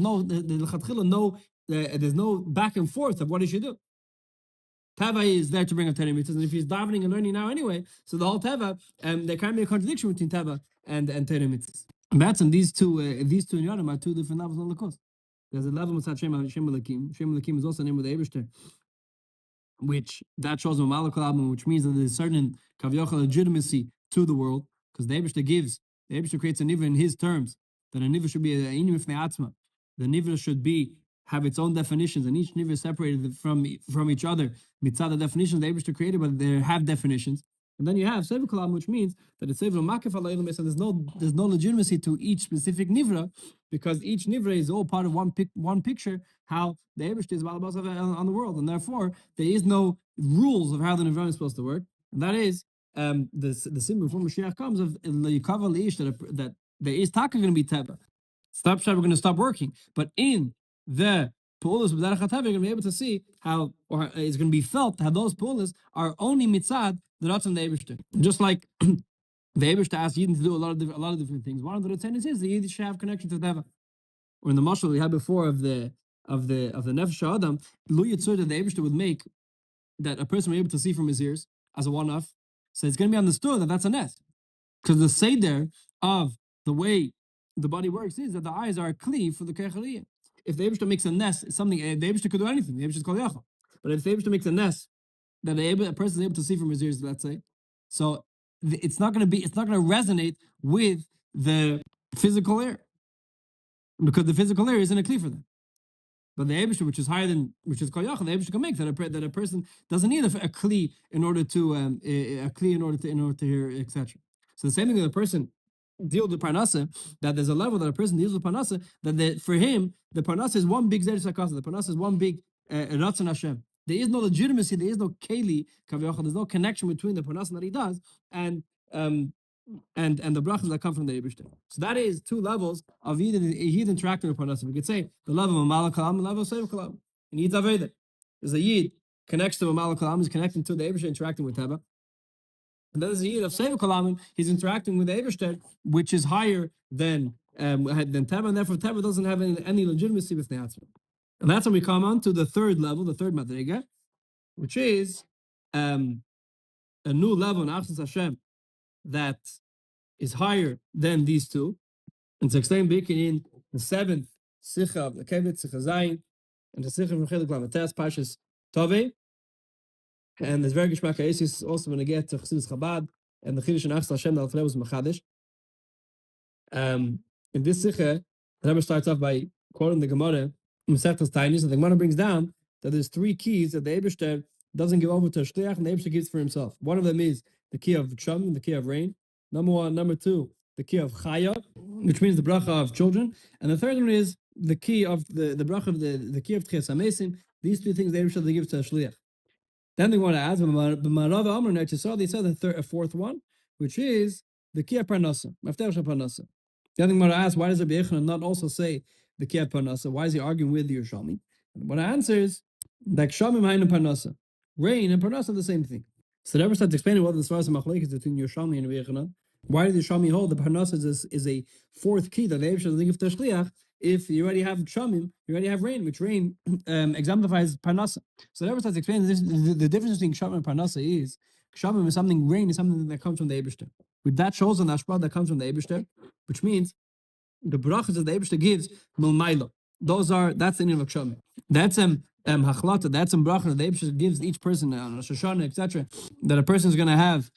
no back and forth of what he should do. Teva is there to bring up Torah mitzvahs, and if he's davening and learning now anyway, so the whole Teva, there can't be a contradiction between Teva and Torah mitzvahs. And that's in these two in Yodim are two different levels on the course. There's a level Shem Lakim. Shem Lakim is also the name of the Eibishter, which that shows a Malakal album, which means that there's certain kaviyach legitimacy to the world, because the Eibishter gives The Eibishter creates a nivra in his terms, that a nivra should be a inim ifnei atzma. The nivra should have its own definitions, and each nivra is separated from each other. Mitzad the definitions the Eibishter created, but they have definitions. And then you have Sefer Kalam, which means that it's Sefer Makif Alayim, and there's no legitimacy to each specific nivra, because each nivra is all part of one picture, how the Eibishter is on the world, and therefore there is no rules of how the nivra is supposed to work. And that is the symbol before Mashiach comes of Yikava Leish, that there is taka going to be teba. We're going to stop working, but in the Pu'ulas of B'derech HaTeva, you're going to be able to see how, or it's going to be felt how those Pu'ulas are only mitzad the Ratzon the Eibishter. Just like the Eibishter asked Yidden to do a lot of different things. One of the Ratzenis is the Yidden should have connection to Teva. Or in the mashal we had before of the Nefesh Adam, Lu Yitzur, that the Eibishter would make that a person will be able to see from his ears as a one-off. So it's going to be understood that that's a nest. Because the seder of the way the body works is that the eyes are a kli for the kechariyah. If the Eibishter makes a nest, it's something, the Eibishter could do anything. The Eibishter is called yachal. But if the Eibishter makes a nest that a person is able to see from his ears, let's say, so it's not going to resonate with the physical air, because the physical air isn't a kli for them. But the Eibishter, which is called yachal, the Eibishter can make that a person doesn't need a kli in order to hear, etc. So the same thing with a person deals with parnasa, that there's a level that a person deals with parnasa, that for him the parnasa is one big zeres hakasa, the parnasa is one big ratzon Hashem. There is no legitimacy, there is no keli kaviyachal, there's no connection between the parnasa that he does and the brachas that come from the Eibishter. So that is two levels of Yid interacting with parnasa. We could say the level of Malach Kalam and the level of Sefer Kalam. In Yid's Aveda, there's a Yid connects to a Malach Kalam, is connecting to the Eibishter, interacting with Teba. And then there's a Yid of Sefer Kalam, he's interacting with the Eibishter, which is higher than Teba, and therefore Teba doesn't have any legitimacy with Neatzma. And that's when we come on to the third level, the third Madrega, which is a new level in Achas Hashem that is higher than these two. And it's explained in the seventh Sicha of the Kovetz Zayin, and the Sicha from Chelik Lamates, Pashas Tovei. And there's very Gishmak Ha'esis also when I get to Chassidus Chabad and the Chiddush and Achas Hashem that Al-Tfileh was Machadish. In this Sicha, the Rebbe starts off by quoting the Gemara in Masechtas Tainis, and the Gemara brings down that there's three keys that the Eibishter doesn't give over to a shliach, and the Eibishter gives for himself. One of them is the key of Sham, the key of rain. Number one. Number two, the key of Chaya, which means the bracha of children. And the third one is the key of the bracha of the key of Tchias HaMesim. These three things the Eibishter they give to a shliach. Then they want to add, they said a fourth one, which is the key of Parnasa, Mafteach Parnasa. The other thing I want to ask, why does Rabbi Yechanan not also say the key of Parnasa? Why is he arguing with the Yerushalmi? And what I answer is that Kshamim Hain and Parnasa, rain and Parnasa are the same thing. So the Rebbe starts explaining what the Svaras and Machlekes between Yerushalmi and Rabbi Yechanan. Why did the Yerushalmi hold the Parnasa is a fourth key that the Eibishter doesn't give to Shliach? If you already have Kshamim, you already have rain, which rain exemplifies Parnasa. So the Rebbe starts explaining the difference between Kshamim and Parnasa is Kshamim is something, rain is something that comes from the Eibishter. With that shows an Ashpah that comes from the Eibishter, which means the brachas that the Eibishter gives milmailo. That's the name of Kshamim. That's hachlata. That's bracha that the Eibishter gives each person on Rosh Hashanah, etc. That a person is going to have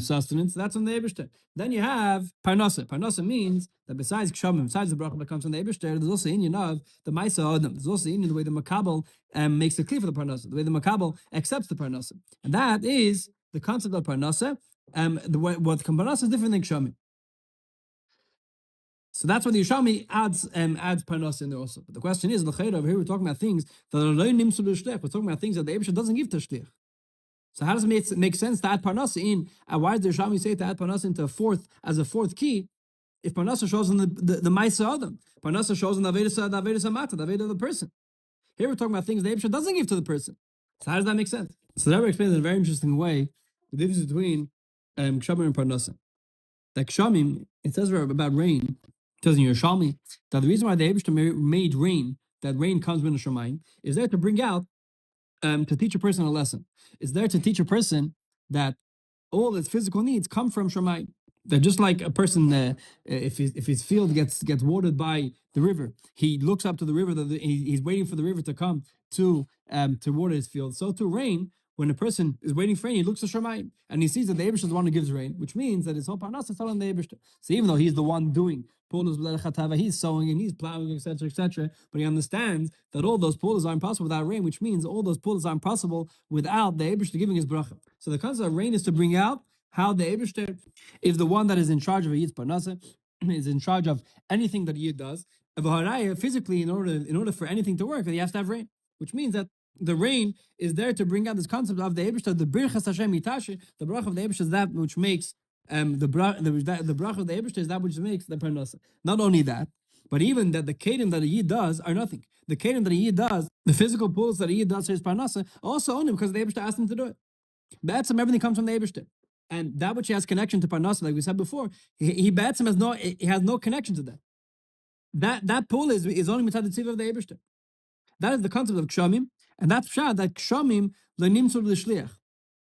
sustenance. That's on the Eibishter. Then you have parnasa. Parnasa means that besides Kshamim, besides the bracha that comes from the Eibishter, there's also inyan of the Maisa Adam. There's also inyan the way the Makabel makes it clear for the parnasa, the way the Makabel accepts the parnasa, and that is the concept of parnasa. What parnasa is different than Kshamim. So that's why the Yerushalmi adds parnasa in there also. But the question is, over here we're talking about things that are nimsu l'shliach. We're talking about things that the Eibishter doesn't give to shliach. So how does it make sense to add parnasa in? Why does the Yerushalmi say to add parnasa into a fourth key? If parnasa shows in the Maisa Adam, parnasa shows in the Avedas Amata, the Aveda of the person. Here we're talking about things the Eibishter doesn't give to the person. So how does that make sense? So the Rebbe explains in a very interesting way the difference between Kshamim and parnasa. That Kshamim, it says about rain. It says in Yerushalmi that the reason why the Eibishter made rain, that rain comes from the Shemayim, is there to bring out, to teach a person a lesson. It's there to teach a person that all its physical needs come from Shemayim. That just like a person, if his field gets watered by the river, he looks up to the river. He's waiting for the river to come to water his field. So to rain, when a person is waiting for rain, he looks to Shemayim and he sees that the Eibishter is the one who gives rain, which means that his whole parnasa is all on the Eibishter. So even though he's the one doing pulas b'derech hatava, he's sowing and he's plowing, etc., but he understands that all those pulas are impossible without rain, which means all those pulas are impossible without the Eibishter giving his bracha. So the concept of rain is to bring out how the Eibishter is the one that is in charge of a Yid's parnasa, is in charge of anything that a Yid does. Physically, in order for anything to work, he has to have rain, which means that the rain is there to bring out this concept of the Eibishter, the birchas Hashem itashi, the bracha of the Eibishter is that which makes the bracha of the Eibishter is that which makes the parnasa. Not only that, but even that the kedim that a Yid does are nothing. The kedim that a Yid does, the physical pulls that a Yid does for his parnasa, also only because the Eibishter asked him to do it. That's everything comes from the Eibishter. And that which he has connection to parnasa, like we said before, he has no connection to that. That pull is only mitzad the tzivah of the Eibishter. That is the concept of kshamim, and that's pshat that kshamim lenimtzur l'shliach.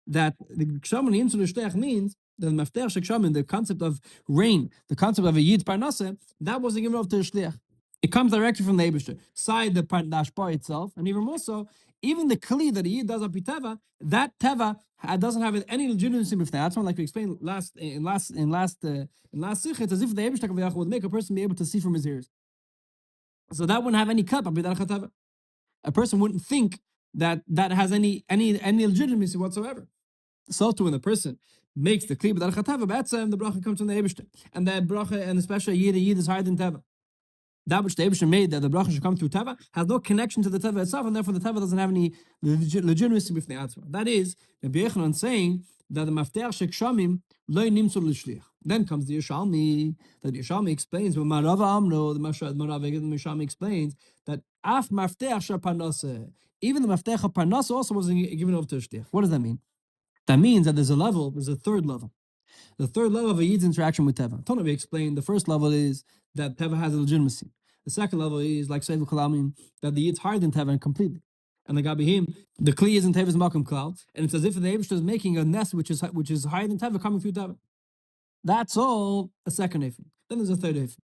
That the kshamim lenimtzur l'shliach means the mafter shekshamim, the concept of rain, the concept of a yid's parnasa, that wasn't given over to the shliach. It comes directly from the Eibishter, side the ashpar itself, and even more so, even the kli that a yid does api teva, that teva doesn't have any legitimacy with that. That's why, like we explained in last sikh, it's as if the Eibishter would make a person be able to see from his ears. So that wouldn't have any cup. A person wouldn't think that has any legitimacy whatsoever. So too, when the person makes the kli b'derech hatava, the bracha comes from the Eibishter, and the bracha, and especially a yid is higher than teva. That which the Eibishter made that the bracha should come through teva has no connection to the teva itself, and therefore the teva doesn't have any legitimacy with the atzma. That is Rabbi Yochanan saying that the mafter shekshamim lo nimtzur l'shliach. Then comes the Yerushalmi. That Yerushalmi explains, but Marava Amro, the Yerushalmi explains that af mafter shepanasa, even the mafter of parnasa also wasn't given over to shliach. What does that mean? That means that there's a third level. The third level of a yid's interaction with teva. Tona we explained. The first level is that teva has a legitimacy. The second level is like Seivul Kalamim, that the yid's higher than teva and completely. And the Gabihim, the kli is in teva's makom klal, and it's as if the Eibishter is making a nest which is higher than teva coming through teva. That's all a second eifin. Then there's a third eifin.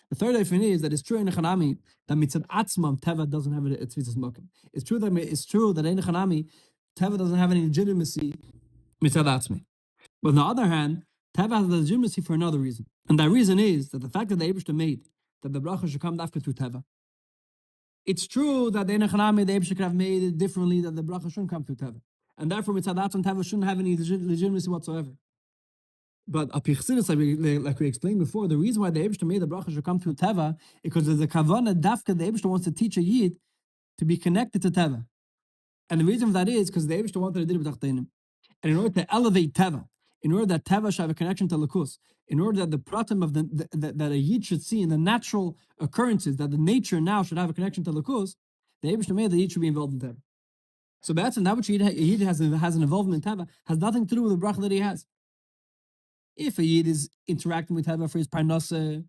The third eifin is that it's true in Echanami that mitzad atzmam teva doesn't have a tzvitzas makom. It's true that in Echanami teva doesn't have any legitimacy mitzad atzmi. But on the other hand, teva has the legitimacy for another reason, and that reason is that the fact that the Eibishter made that the bracha should come after through teva. It's true that in Echanami the Eibishter could have made it differently, that the bracha shouldn't come through teva, and therefore mitzad atzmam teva shouldn't have any legitimacy whatsoever. But like we explained before, the reason why the Eibishter made the bracha should come through teva is because there's a kavana dafka. The Eibishter wants to teach a yid to be connected to teva, and the reason for that is because the Eibishter wanted to do b'tachtenim, and in order to elevate teva, in order that teva should have a connection to lakus, in order that the pratim of that a yid should see in the natural occurrences, that the nature now should have a connection to lakus, the Eibishter made the yid should be involved in teva. So that's that which a yid has an involvement in teva has nothing to do with the bracha that he has. If a yid is interacting with teva for his parnasa,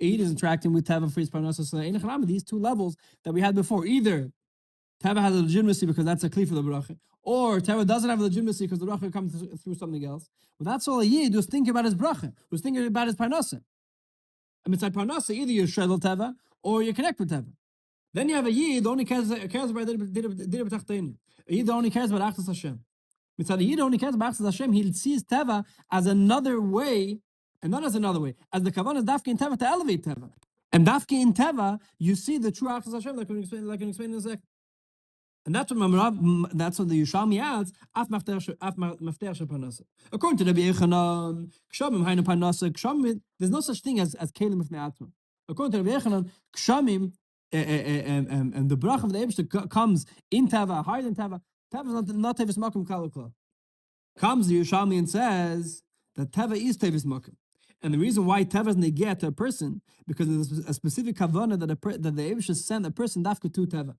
a yid is interacting with teva for his parnasa. So in Echanami, these two levels that we had before, either teva has a legitimacy because that's a kli for the bracha, or teva doesn't have a legitimacy because the bracha comes through something else. But that's all a yid was thinking about his bracha, was thinking about his parnasa. And inside parnasa, either you shredel teva or you connect with teva. Then you have a yid that only cares about b'tachteinu. A yid that only cares about achdas Hashem. Mitzad the yid only cares about achdas Hashem. He sees teva as another way, and not as another way, as the kavanah is dafke in teva to elevate teva. And dafke in teva, you see the true achdas Hashem, like we explain in a second. And that's what the Yerushalmi adds. Af mafter shepanasa. According to Rabbi Yochanan, kshamim haynu panasa. Kshamim, there's no such thing as kelim ifnei atzma. According to Rabbi Yochanan, kshamim and the bracha of the Eibishter comes in teva, higher than teva. Teva is not tevis makom kalukla. Comes the Yerushalmi and says that teva is tevis makom. And the reason why teva is negate to a person because there's a specific kavanah that the Eibishter sent a person dafka to teva.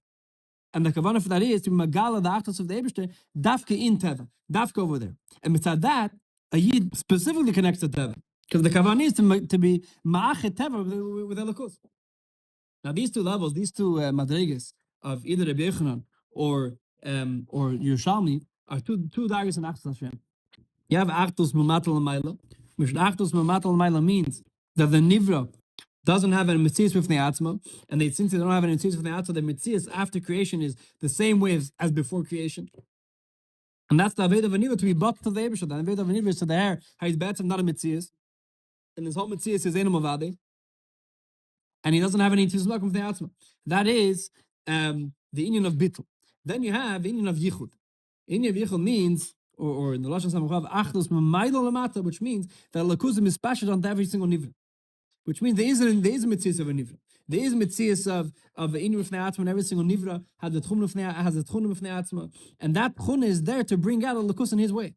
And the kavanah for that is to be magala the achtos of the Eibishter dafka in teva, dafka over there. And besides that, a yid specifically connects to teva because the kavanah is to be ma'achet teva with elokus. Now these two levels, these two madreges of either Rabbi Yochanan or Yerushalmi are two daggers in achtos Hashem. You have achtos mumatal l'mayla, which achtos mumatal l'mayla means that the nivra doesn't have a mitzias with the atzma, and since they don't have an mitzias with the atzma, the mitzias after creation is the same way as before creation. And that's the Aved of Aniva to be bought to the Eibishter. The Aved of Aniva is to the hair, how he's better not a Metzias. And his whole Metzias is Enum Avade. And he doesn't have any Tizmak from the Atzma. That is the Inyan of Bittul. Then you have the Inyan of Yichud. Inyan of Yichud means, or in the Lashon Samachav, Achdus Memaydol Lamata, which means that Lakuzim is spashed onto every single Nivra. Which means there is a Metzias of a Nivra. There is a Metzias of the Inyan of Atzma, and every single Nivra has a Tchum of Atzma. And that Tchum is there to bring out a Lakus in his way.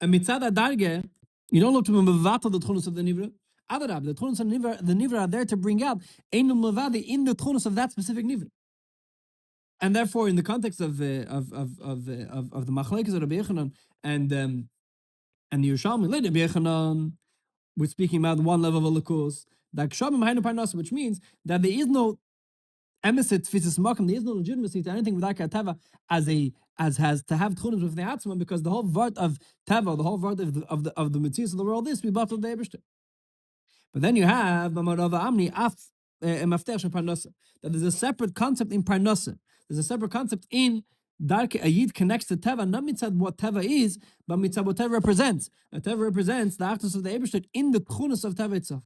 And Mitzad Adarge, you don't look to Mevatel the Tchunus of the Nivra. Adarab, the Tchunus of the Nivra are there to bring out Einum Levadi in the Tchunus of that specific Nivra. And therefore, in the context of the Machlekes of Rabbi Yechanan and the Yerushalmi, later Rabbi Yechanan, we're speaking about one level of Lakus, which means that there is no emesit tfisis makom, there is no legitimacy to anything with Teva as has to have tchunim with the Atzma, because the whole word of Teva, the whole word of the Metzius of the world is we battle the Eibishter. But then you have Mamarava Amni that there's a separate concept in Parnasa. There's a separate concept in Darke Ayid connects to Teva, not mitzad what Teva is, but mitzad what Teva represents. Teva represents the actus of the Eibishter in the tchunas of Teva itself.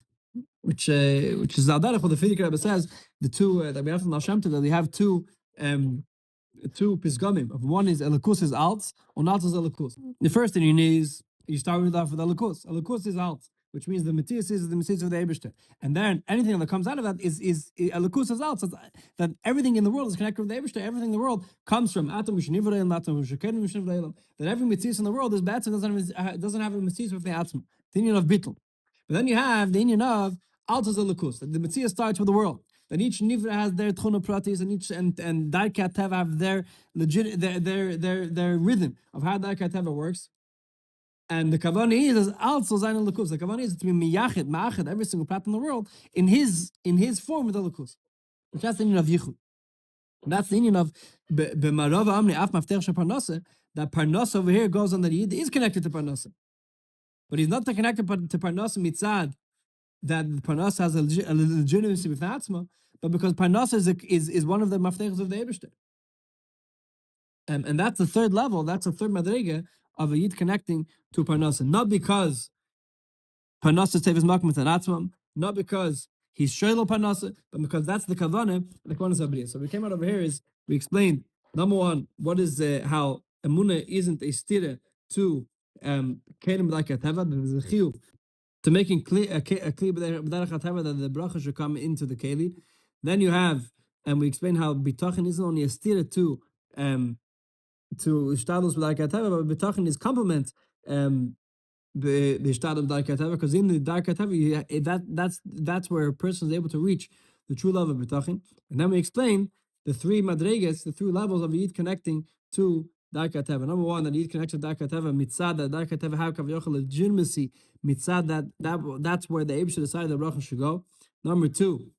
Which is Zadarach, what the Frierdiker Rebbe says, the two that we have from Hashem that they have two pisgamim. One is Elikus is Alts, or Alts is Elikus. The first thing is you start with off with Elikus. Elikus is Alts, which means the Matthias is the Messiah of the Eibishter. And then anything that comes out of that is Elikus is Alts, that everything in the world is connected with the Eibishter. Everything in the world comes from Atom Mishnivra and Atom Mishakedim Mishnivra. That every Messiah in the world is bad, doesn't have a Messiah with the Atzma. The union of Bittul. But then you have the union of Altos Elikus, that the Messiah starts with the world. That each Nivra has their Tchuna Pratis, and each and Darkei Teva have their rhythm of how Darkei Teva works. And the Kavanah is also Zayin Elikus. The Kavanah is to be Ma'achid, every single prat in the world, in his form with Elikus. Which that's the union of Yichud. That's the union of B'marava Amni Af Maftech Parnasa, that Parnasa over here goes on that Yid is connected to Parnasa. But he's not connected to Parnasa Mitzad, that Parnasa has a legitimacy with Atzma, but because Parnasa is one of the maftechos of the Eibishter. And that's the third level, that's the third madrega of a Yid connecting to Parnasa. Not because Parnasa tevis makom with Atzma, not because he's shoylo Parnasa, but because that's the kavanah, the kavanah sabriya. So we came out over here is, we explained, number one, what is how Emunah isn't a stira to Kelim B'dai Teva, there's a chiyuv to making clear a clear B'dai Teva that the bracha should come into the keli. Then you have, and we explain how Bitachon isn't only a stira to Hishtadlos B'dai Teva, but Bitachon is complement the Hishtadlos B'dai Teva, because in the B'dai Teva that's where a person is able to reach the true love of Bitachon. And then we explain the three madregas, the three levels of Yid connecting to Darkei Teva. Number one, that Yid connects to Darkei Teva, mitzad that Darkei Teva have kavyochel legitimacy, mitzad that's where the Eibishter decided the bracha should go. Number two,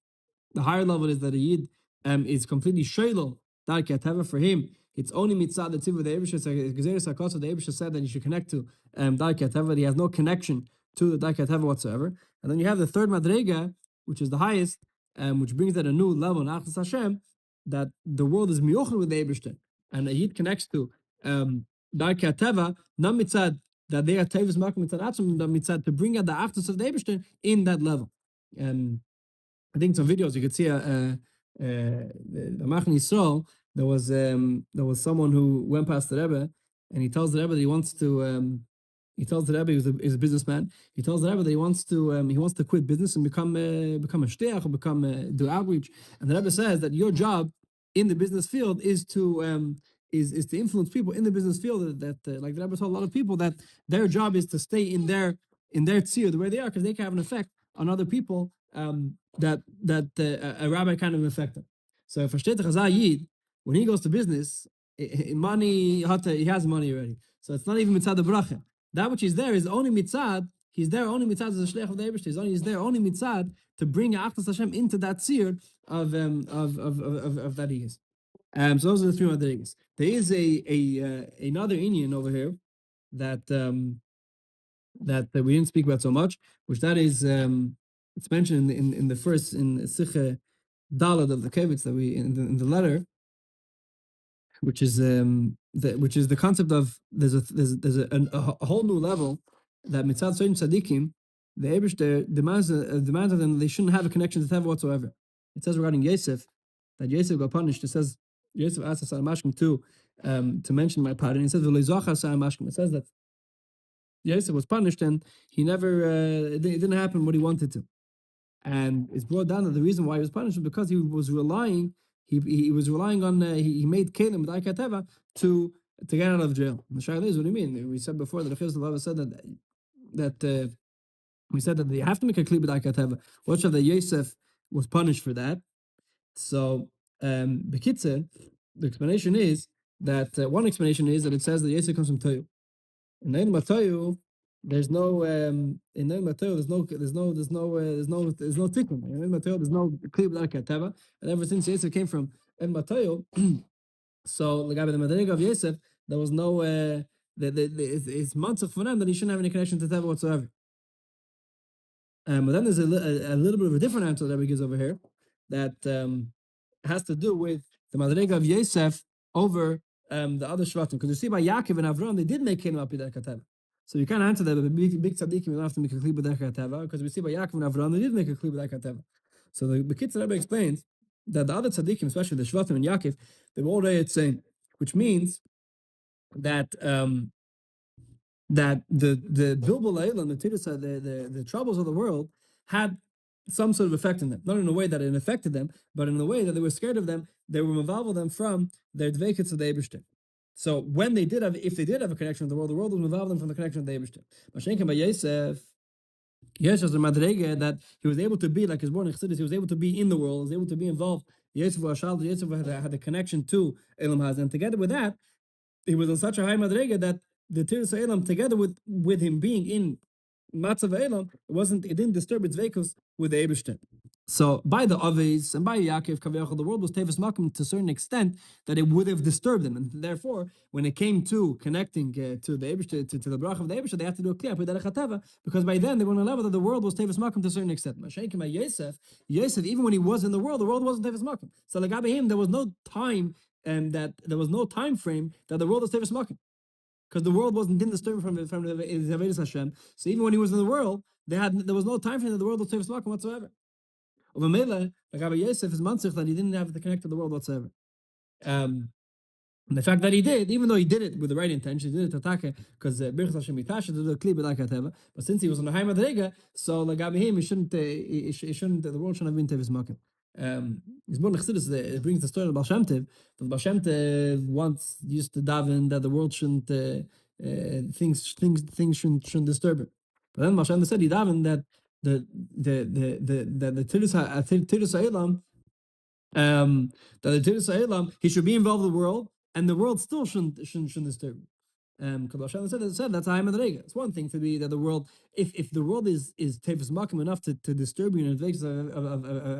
the higher level is that a Yid is completely shaylo Darkei Teva. For him, it's only mitzad the tzivah the Eibishter. The Eibishter said that you should connect to Darkei Teva. He has no connection to the Darkei Teva whatsoever. And then you have the third madrega, which is the highest, which brings that a new level in Achas Hashem, that the world is miochel with the Eibishter. And a Yid connects to Darkei Teva, not mitzad that they are tevis makom mitzad atzum, but mitzad to bring out the after's of the Eibishter in that level. I think some videos you could see the Machne Yisrael. There was someone who went past the Rebbe, and he tells the Rebbe that he wants to. He tells the Rebbe he's a businessman. He tells the Rebbe that he wants to quit business and become a shliach or do outreach. And the Rebbe says that your job in the business field is to influence people in the business field, that like the Rebbe told a lot of people that their job is to stay in their tzir the way they are, because they can have an effect on other people that a rabbi kind of affect them. So if a Yid, when he goes to business, money he has money already, so it's not even mitzad the bracha. That which is there is only mitzad. He's there only mitzad as a shliach of the Eibishter. He's there only mitzad to bring Achdas Hashem into that tzir of that he is. So those are the three madrigas. There is another Indian over here that we didn't speak about so much, which that is it's mentioned in the first in Sicha Dalad of the Kovetz that we in the letter, which is the concept of there's a whole new level that mitzad certain tzaddikim, the Eibishter demands of them they shouldn't have a connection to the Teva whatsoever. It says regarding Yosef that Yosef got punished. It says Yosef asked Asar Mashkim to mention my part, and it says it says that Yosef was punished and he never it didn't happen what he wanted to. And it's brought down that the reason why he was punished was because he was relying on he made Kalim with Teva to get out of jail. The Shayla is what do you mean? We said before that the said that we said that they have to make a Kli with Teva. Watch out that Yosef was punished for that. So Bekitzer, the explanation is that one explanation is that it says that Yosef comes from Toyu. In Ein Matayu, there's no in Ein Matayu, there's no tikkun. In Ein Matayu, there's no Kli with Teva. And ever since Yosef came from Ein Matayu, so the Madrega of Yosef, there was no it's months for them that he shouldn't have any connection to Teva whatsoever. But then there's a little bit of a different answer that we gives over here that has to do with the Madrega of Yosef over the other Shvatim. Because you see by Yaakov and Avram, they did make Kelim B'derkei Teva. So you can't answer that, but big tzaddikim, you don't have to make a Kli B'derkei Teva, because we see by Yaakov and Avram, they did make a Kli B'derkei Teva. So the Bekitzer Rebbe explains that the other tzaddikim, especially the Shvatim and Yaakov, they were all saying, which means that that the Bilbul Eilam, the troubles of the world had some sort of effect on them. Not in a way that it affected them, but in a way that they were scared of them, they were mevavel them from their dveikets of the Eibishter. So when they did have, if they did have a connection with the world was mevavel them from the connection of the Eibishter. Mashenken by Yosef was a madrege that he was able to be, like his born in Chassidus, he was able to be in the world, he was able to be involved. Yosef had a connection to Elam Haz, and together with that, he was on such a high madrege that the Tiras Elam, together with him being in Matzav Elam, it didn't disturb its vehicles with the Eibishter. So by the Aves and by Yaakov Kaviyachol, the world was Tevis Makim to a certain extent that it would have disturbed them, and therefore, when it came to connecting to the Eibishter, to the Brach of the Eibishter, they had to do a clear because by then they were on a level that the world was Tevis Makim to a certain extent. Mashenkim by Yosef, even when he was in the world wasn't Tevis Makim. So like him, there was no time frame that the world was Tevis Makim. Because the world didn't disturb from the Avedis Hashem. So even when he was in the world, there was no time frame that the world was Tevis Makim whatsoever. Over Mele, like Rabbi Yosef is mansich that he didn't have to connect to the world whatsoever. And the fact that he did, even though he did it with the right intention, he did it to attack because Birchas Hashem B'Tash to do the Kli B'derkei Teva. But since he was on the high madrega, so like him, the world shouldn't have been Tevis Makim. It's born in Chassidus, it brings the story of Baal Shem Tov. Baal Shem Tov once used to daven that the world shouldn't things shouldn't disturb it. But then Baal Shem Tov said he davened that the Tiras Ha'elam, that the Tiras Ha'elam, he should be involved in the world, and the world still shouldn't disturb him. Because Baal Shem Tov said that's a high madrega. It's one thing to be that the world, if the world is Tevis Makim enough to disturb you in the advance of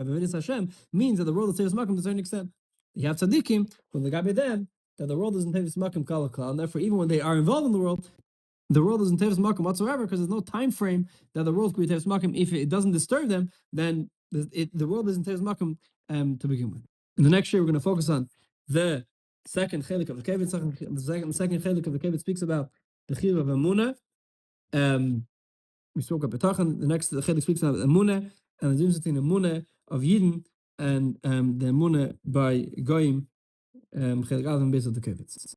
Avedis Hashem, means that the world is Tevis Makim to a certain extent. You have tzaddikim from the Gabi then that the world isn't Tevis Makim kal kal, and therefore even when they are involved in the world isn't Tevis Makim whatsoever, because there's no time frame that the world could be Tevis Makim. If it doesn't disturb them, then the world isn't Tevis Makim to begin with. In the next year, we're going to focus on the second chelik of the Kovetz. The second chelik of the Kovetz speaks about the Shiur of Emunah. We spoke about Bטחון. The next chelik speaks about Emunah and the difference between Emunah of Yidden and the Emunah by Goyim. Chelik Aleph and Beis of the Kovetz.